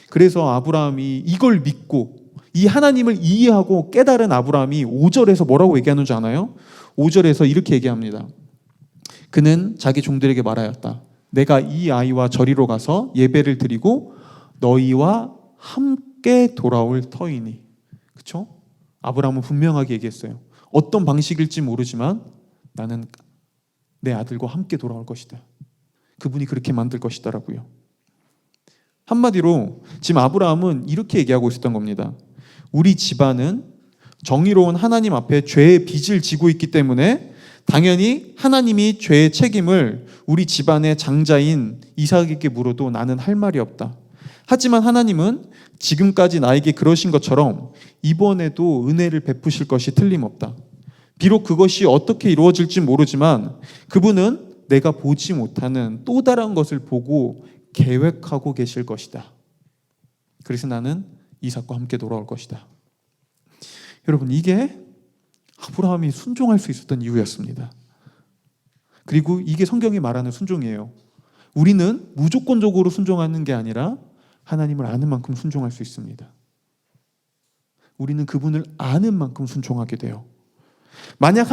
그래서 아브라함이 이걸 믿고 이 하나님을 이해하고 깨달은 아브라함이 5절에서 뭐라고 얘기하는 줄 아나요? 5절에서 이렇게 얘기합니다. 그는 자기 종들에게 말하였다. 내가 이 아이와 저리로 가서 예배를 드리고 너희와 함께 돌아올 터이니. 그렇죠? 아브라함은 분명하게 얘기했어요. 어떤 방식일지 모르지만 나는 내 아들과 함께 돌아올 것이다. 그분이 그렇게 만들 것이다라고요. 한마디로 지금 아브라함은 이렇게 얘기하고 있었던 겁니다. 우리 집안은 정의로운 하나님 앞에 죄의 빚을 지고 있기 때문에 당연히 하나님이 죄의 책임을 우리 집안의 장자인 이삭에게 물어도 나는 할 말이 없다. 하지만 하나님은 지금까지 나에게 그러신 것처럼 이번에도 은혜를 베푸실 것이 틀림없다. 비록 그것이 어떻게 이루어질지 모르지만 그분은 내가 보지 못하는 또 다른 것을 보고 계획하고 계실 것이다. 그래서 나는 이삭과 함께 돌아올 것이다. 여러분, 이게 아브라함이 순종할 수 있었던 이유였습니다. 그리고 이게 성경이 말하는 순종이에요. 우리는 무조건적으로 순종하는 게 아니라 하나님을 아는 만큼 순종할 수 있습니다. 우리는 그분을 아는 만큼 순종하게 돼요. 만약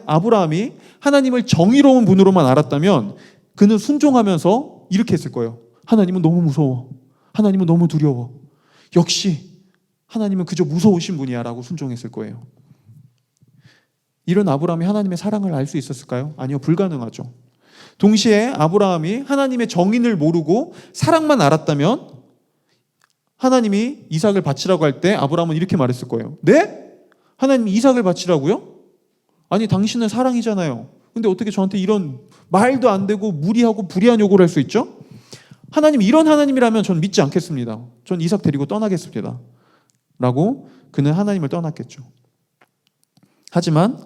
아브라함이 하나님을 정의로운 분으로만 알았다면 그는 순종하면서 이렇게 했을 거예요. 하나님은 너무 무서워. 하나님은 너무 두려워. 역시 하나님은 그저 무서우신 분이야 라고 순종했을 거예요. 이런 아브라함이 하나님의 사랑을 알 수 있었을까요? 아니요, 불가능하죠. 동시에 아브라함이 하나님의 정의를 모르고 사랑만 알았다면 하나님이 이삭을 바치라고 할 때 아브라함은 이렇게 말했을 거예요. 네? 하나님이 이삭을 바치라고요? 아니, 당신은 사랑이잖아요. 근데 어떻게 저한테 이런 말도 안 되고 무리하고 불의한 요구를 할 수 있죠? 하나님, 이런 하나님이라면 전 믿지 않겠습니다. 전 이삭 데리고 떠나겠습니다. 라고 그는 하나님을 떠났겠죠. 하지만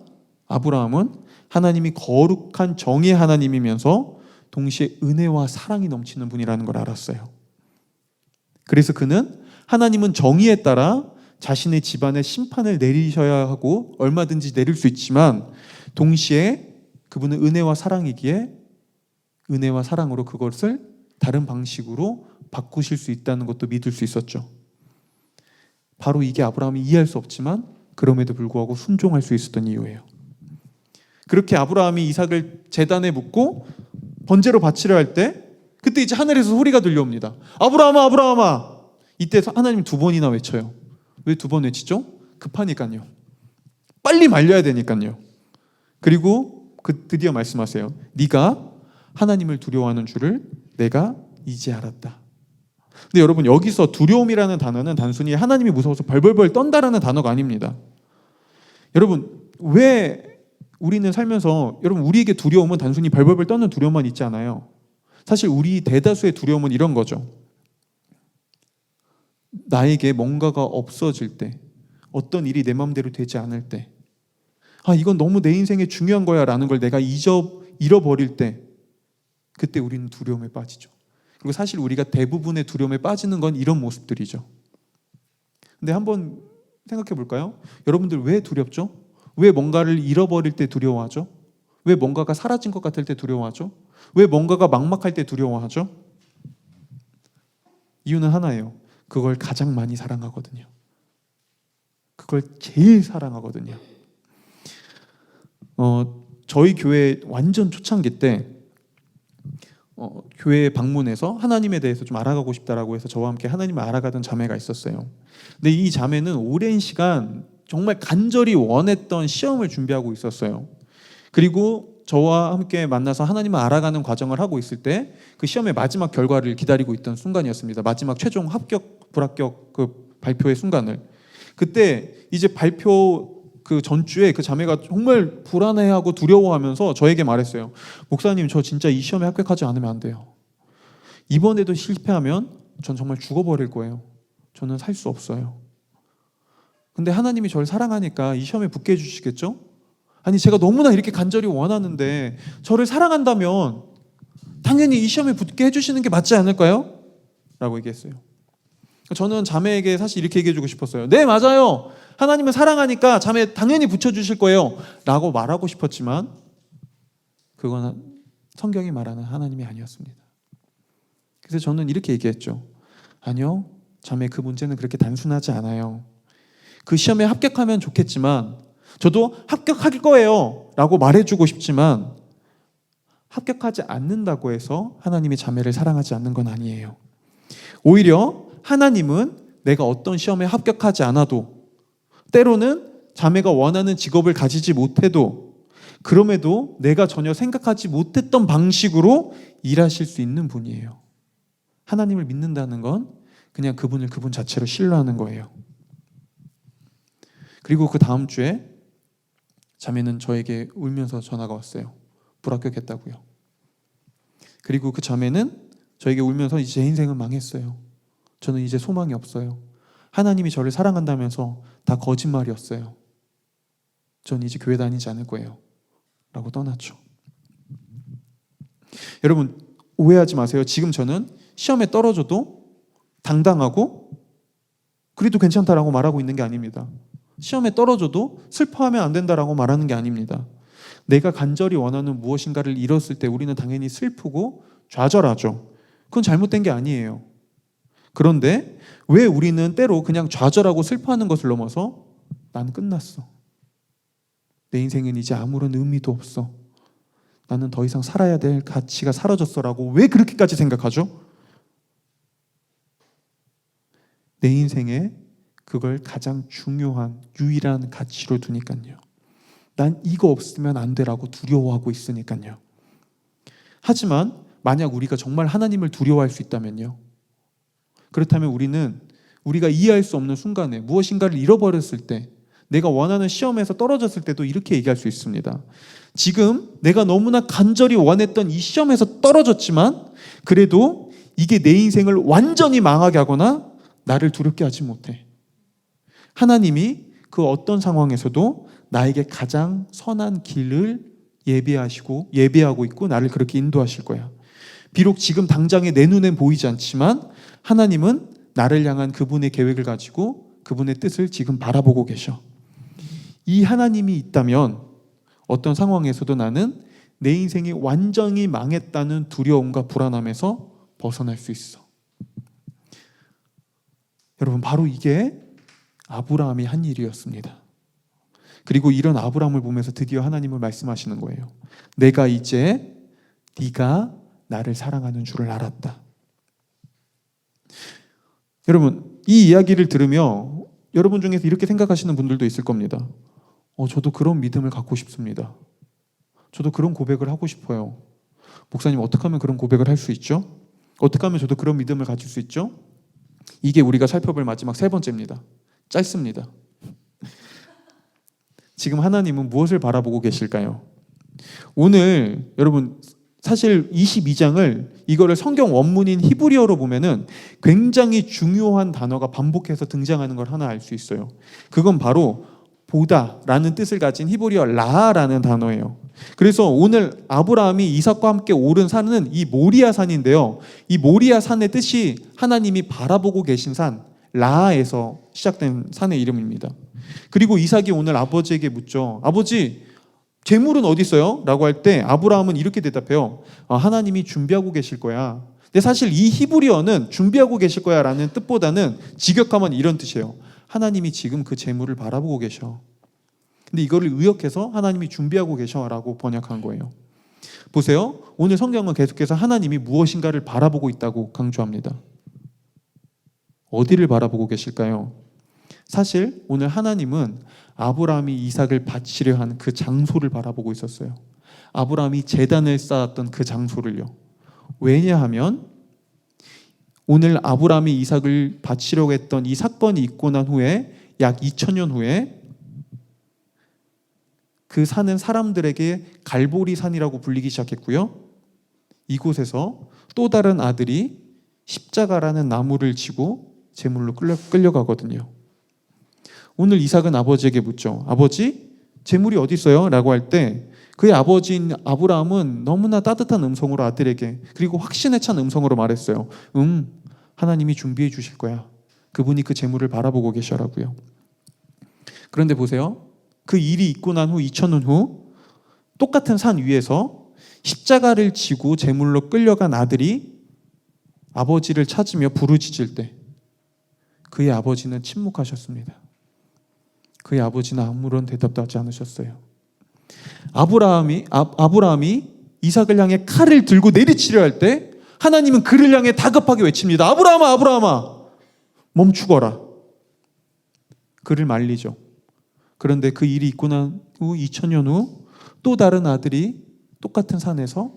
아브라함은 하나님이 거룩한 정의의 하나님이면서 동시에 은혜와 사랑이 넘치는 분이라는 걸 알았어요. 그래서 그는 하나님은 정의에 따라 자신의 집안에 심판을 내리셔야 하고 얼마든지 내릴 수 있지만 동시에 그분은 은혜와 사랑이기에 은혜와 사랑으로 그것을 다른 방식으로 바꾸실 수 있다는 것도 믿을 수 있었죠. 바로 이게 아브라함이 이해할 수 없지만 그럼에도 불구하고 순종할 수 있었던 이유예요. 그렇게 아브라함이 이삭을 제단에 묻고 번제로 바치려 할 때 그때 이제 하늘에서 소리가 들려옵니다. 아브라함아, 아브라함아. 이때 하나님 2번이나 외쳐요. 왜 2번 외치죠? 급하니까요. 빨리 말려야 되니까요. 그리고 드디어 말씀하세요. 네가 하나님을 두려워하는 줄을 내가 이제 알았다. 근데 여러분, 여기서 두려움이라는 단어는 단순히 하나님이 무서워서 벌벌벌 떤다라는 단어가 아닙니다. 여러분, 왜 우리는 살면서 여러분 우리에게 두려움은 단순히 벌벌벌 떠는 두려움만 있지 않아요. 사실 우리 대다수의 두려움은 이런 거죠. 나에게 뭔가가 없어질 때, 어떤 일이 내 마음대로 되지 않을 때, 이건 너무 내 인생에 중요한 거야 라는 걸 내가 잃어버릴 때, 그때 우리는 두려움에 빠지죠. 그리고 사실 우리가 대부분의 두려움에 빠지는 건 이런 모습들이죠. 근데 한번 생각해 볼까요? 여러분들 왜 두렵죠? 왜 뭔가를 잃어버릴 때 두려워하죠? 왜 뭔가가 사라진 것 같을 때 두려워하죠? 왜 뭔가가 막막할 때 두려워하죠? 이유는 하나예요. 그걸 가장 많이 사랑하거든요. 그걸 제일 사랑하거든요. 저희 교회 완전 초창기 때 교회 방문해서 하나님에 대해서 좀 알아가고 싶다라고 해서 저와 함께 하나님을 알아가던 자매가 있었어요. 근데 이 자매는 오랜 시간 정말 간절히 원했던 시험을 준비하고 있었어요. 그리고 저와 함께 만나서 하나님을 알아가는 과정을 하고 있을 때 그 시험의 마지막 결과를 기다리고 있던 순간이었습니다. 마지막 최종 합격, 불합격 그 발표의 순간을. 그때 이제 발표 그 전주에 그 자매가 정말 불안해하고 두려워하면서 저에게 말했어요. 목사님, 저 진짜 이 시험에 합격하지 않으면 안 돼요. 이번에도 실패하면 전 정말 죽어버릴 거예요. 저는 살 수 없어요. 근데 하나님이 저를 사랑하니까 이 시험에 붙게 해주시겠죠? 아니, 제가 너무나 이렇게 간절히 원하는데 저를 사랑한다면 당연히 이 시험에 붙게 해주시는 게 맞지 않을까요? 라고 얘기했어요. 저는 자매에게 사실 이렇게 얘기해주고 싶었어요. 네, 맞아요. 하나님을 사랑하니까 자매 당연히 붙여주실 거예요. 라고 말하고 싶었지만 그건 성경이 말하는 하나님이 아니었습니다. 그래서 저는 이렇게 얘기했죠. 아니요, 자매, 그 문제는 그렇게 단순하지 않아요. 그 시험에 합격하면 좋겠지만 저도 합격할 거예요 라고 말해주고 싶지만 합격하지 않는다고 해서 하나님이 자매를 사랑하지 않는 건 아니에요. 오히려 하나님은 내가 어떤 시험에 합격하지 않아도, 때로는 자매가 원하는 직업을 가지지 못해도, 그럼에도 내가 전혀 생각하지 못했던 방식으로 일하실 수 있는 분이에요. 하나님을 믿는다는 건 그냥 그분을 그분 자체로 신뢰하는 거예요. 그리고 그 다음 주에 자매는 저에게 울면서 전화가 왔어요. 불합격했다고요. 그리고 그 자매는 저에게 울면서 이제 제 인생은 망했어요. 저는 이제 소망이 없어요. 하나님이 저를 사랑한다면서 다 거짓말이었어요. 전 이제 교회 다니지 않을 거예요. 라고 떠났죠. 여러분, 오해하지 마세요. 지금 저는 시험에 떨어져도 당당하고 그래도 괜찮다라고 말하고 있는 게 아닙니다. 시험에 떨어져도 슬퍼하면 안 된다라고 말하는 게 아닙니다. 내가 간절히 원하는 무엇인가를 잃었을 때 우리는 당연히 슬프고 좌절하죠. 그건 잘못된 게 아니에요. 그런데 왜 우리는 때로 그냥 좌절하고 슬퍼하는 것을 넘어서 난 끝났어. 내 인생은 이제 아무런 의미도 없어. 나는 더 이상 살아야 될 가치가 사라졌어라고 왜 그렇게까지 생각하죠? 내 인생에 그걸 가장 중요한 유일한 가치로 두니까요. 난 이거 없으면 안 되라고 두려워하고 있으니까요. 하지만 만약 우리가 정말 하나님을 두려워할 수 있다면요. 그렇다면 우리가 이해할 수 없는 순간에 무엇인가를 잃어버렸을 때, 내가 원하는 시험에서 떨어졌을 때도 이렇게 얘기할 수 있습니다. 지금 내가 너무나 간절히 원했던 이 시험에서 떨어졌지만 그래도 이게 내 인생을 완전히 망하게 하거나 나를 두렵게 하지 못해. 하나님이 그 어떤 상황에서도 나에게 가장 선한 길을 예배하고 있고 나를 그렇게 인도하실 거야. 비록 지금 당장에 내 눈엔 보이지 않지만 하나님은 나를 향한 그분의 계획을 가지고 그분의 뜻을 지금 바라보고 계셔. 이 하나님이 있다면 어떤 상황에서도 나는 내 인생이 완전히 망했다는 두려움과 불안함에서 벗어날 수 있어. 여러분, 바로 이게 아브라함이 한 일이었습니다. 그리고 이런 아브라함을 보면서 드디어 하나님을 말씀하시는 거예요. 내가 이제 네가 나를 사랑하는 줄을 알았다. 여러분, 이 이야기를 들으며 여러분 중에서 이렇게 생각하시는 분들도 있을 겁니다. 저도 그런 믿음을 갖고 싶습니다. 저도 그런 고백을 하고 싶어요. 목사님, 어떻게 하면 그런 고백을 할 수 있죠? 어떻게 하면 저도 그런 믿음을 가질 수 있죠? 이게 우리가 살펴볼 마지막 세 번째입니다. 짧습니다. 지금 하나님은 무엇을 바라보고 계실까요? 오늘 여러분 사실 22장을 이거를 성경 원문인 히브리어로 보면은 굉장히 중요한 단어가 반복해서 등장하는 걸 하나 알 수 있어요. 그건 바로 보다라는 뜻을 가진 히브리어 라라는 단어예요. 그래서 오늘 아브라함이 이삭과 함께 오른 산은 이 모리아 산인데요. 이 모리아 산의 뜻이 하나님이 바라보고 계신 산, 라에서 시작된 산의 이름입니다. 그리고 이삭이 오늘 아버지에게 묻죠. 아버지, 재물은 어디 있어요? 라고 할 때 아브라함은 이렇게 대답해요. 하나님이 준비하고 계실 거야. 근데 사실 이 히브리어는 준비하고 계실 거야 라는 뜻보다는 직역하면 이런 뜻이에요. 하나님이 지금 그 재물을 바라보고 계셔. 근데 이거를 의역해서 하나님이 준비하고 계셔 라고 번역한 거예요. 보세요. 오늘 성경은 계속해서 하나님이 무엇인가를 바라보고 있다고 강조합니다. 어디를 바라보고 계실까요? 사실 오늘 하나님은 아브라함이 이삭을 바치려 한 그 장소를 바라보고 있었어요. 아브라함이 제단을 쌓았던 그 장소를요. 왜냐하면 오늘 아브라함이 이삭을 바치려고 했던 이 사건이 있고 난 후에 약 2000년 후에 그 산은 사람들에게 갈보리 산이라고 불리기 시작했고요. 이곳에서 또 다른 아들이 십자가라는 나무를 지고 제물로 끌려가거든요. 오늘 이삭은 아버지에게 묻죠. 아버지, 제물이 어디 있어요? 라고 할 때 그의 아버지인 아브라함은 너무나 따뜻한 음성으로 아들에게, 그리고 확신에 찬 음성으로 말했어요. 하나님이 준비해 주실 거야. 그분이 그 제물을 바라보고 계셔라고요. 그런데 보세요. 그 일이 있고 난 후 2000년 후 똑같은 산 위에서 십자가를 지고 제물로 끌려간 아들이 아버지를 찾으며 부르짖을 때 그의 아버지는 침묵하셨습니다. 그의 아버지는 아무런 대답도 하지 않으셨어요. 아브라함이 이삭을 향해 칼을 들고 내리치려 할 때 하나님은 그를 향해 다급하게 외칩니다. 아브라함아, 아브라함아, 멈추거라. 그를 말리죠. 그런데 그 일이 있고 난 후 2000년 후 또 다른 아들이 똑같은 산에서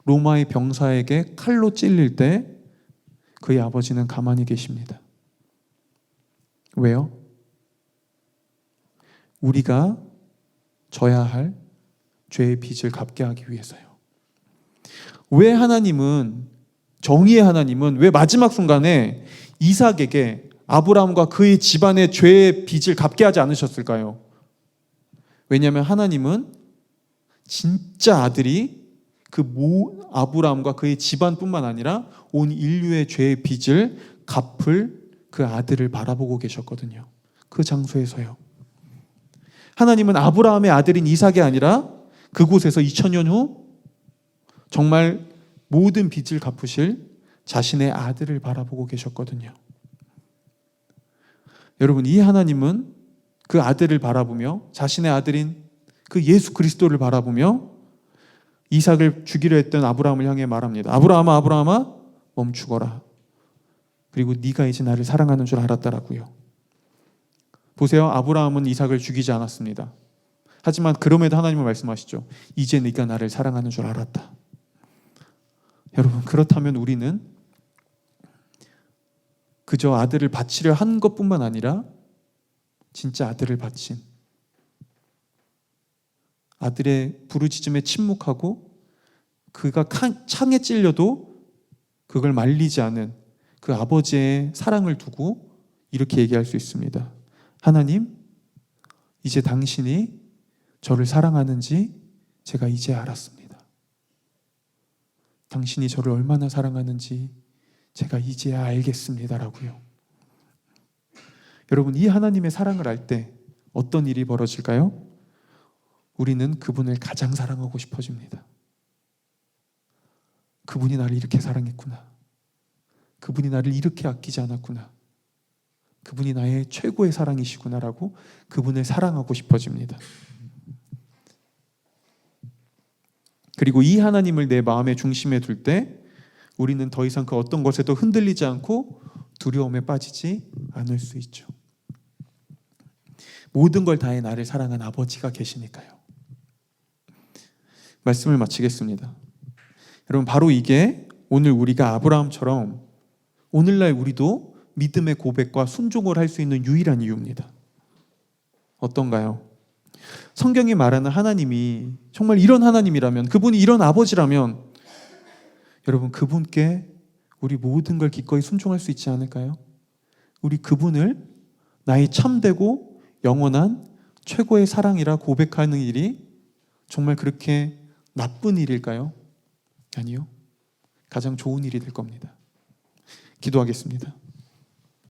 로마의 병사에게 칼로 찔릴 때 그의 아버지는 가만히 계십니다. 왜요? 우리가 져야 할 죄의 빚을 갚게 하기 위해서요. 왜 하나님은, 정의의 하나님은 왜 마지막 순간에 이삭에게 아브라함과 그의 집안의 죄의 빚을 갚게 하지 않으셨을까요? 왜냐하면 하나님은 진짜 아들이 아브라함과 그의 집안뿐만 아니라 온 인류의 죄의 빚을 갚을 그 아들을 바라보고 계셨거든요. 그 장소에서요. 하나님은 아브라함의 아들인 이삭이 아니라 그곳에서 2000년 후 정말 모든 빚을 갚으실 자신의 아들을 바라보고 계셨거든요. 여러분, 이 하나님은 그 아들을 바라보며 자신의 아들인 그 예수 그리스도를 바라보며 이삭을 죽이려 했던 아브라함을 향해 말합니다. 아브라함아, 아브라함아, 멈추거라. 그리고 네가 이제 나를 사랑하는 줄 알았다라고요. 보세요. 아브라함은 이삭을 죽이지 않았습니다. 하지만 그럼에도 하나님은 말씀하시죠. 이제 네가 나를 사랑하는 줄 알았다. 여러분, 그렇다면 우리는 그저 아들을 바치려 한 것뿐만 아니라 진짜 아들을 바친, 아들의 부르짖음에 침묵하고 그가 창에 찔려도 그걸 말리지 않은 그 아버지의 사랑을 두고 이렇게 얘기할 수 있습니다. 하나님, 이제 당신이 저를 사랑하는지 제가 이제 알았습니다. 당신이 저를 얼마나 사랑하는지 제가 이제야 알겠습니다라고요. 여러분, 이 하나님의 사랑을 알 때 어떤 일이 벌어질까요? 우리는 그분을 가장 사랑하고 싶어집니다. 그분이 나를 이렇게 사랑했구나. 그분이 나를 이렇게 아끼지 않았구나. 그분이 나의 최고의 사랑이시구나라고 그분을 사랑하고 싶어집니다. 그리고 이 하나님을 내 마음의 중심에 둘 때 우리는 더 이상 그 어떤 것에도 흔들리지 않고 두려움에 빠지지 않을 수 있죠. 모든 걸 다해 나를 사랑한 아버지가 계시니까요. 말씀을 마치겠습니다. 여러분, 바로 이게 오늘 우리가 아브라함처럼 오늘날 우리도 믿음의 고백과 순종을 할 수 있는 유일한 이유입니다. 어떤가요? 성경이 말하는 하나님이 정말 이런 하나님이라면, 그분이 이런 아버지라면 여러분, 그분께 우리 모든 걸 기꺼이 순종할 수 있지 않을까요? 우리 그분을 나의 참되고 영원한 최고의 사랑이라 고백하는 일이 정말 그렇게 나쁜 일일까요? 아니요. 가장 좋은 일이 될 겁니다. 기도하겠습니다.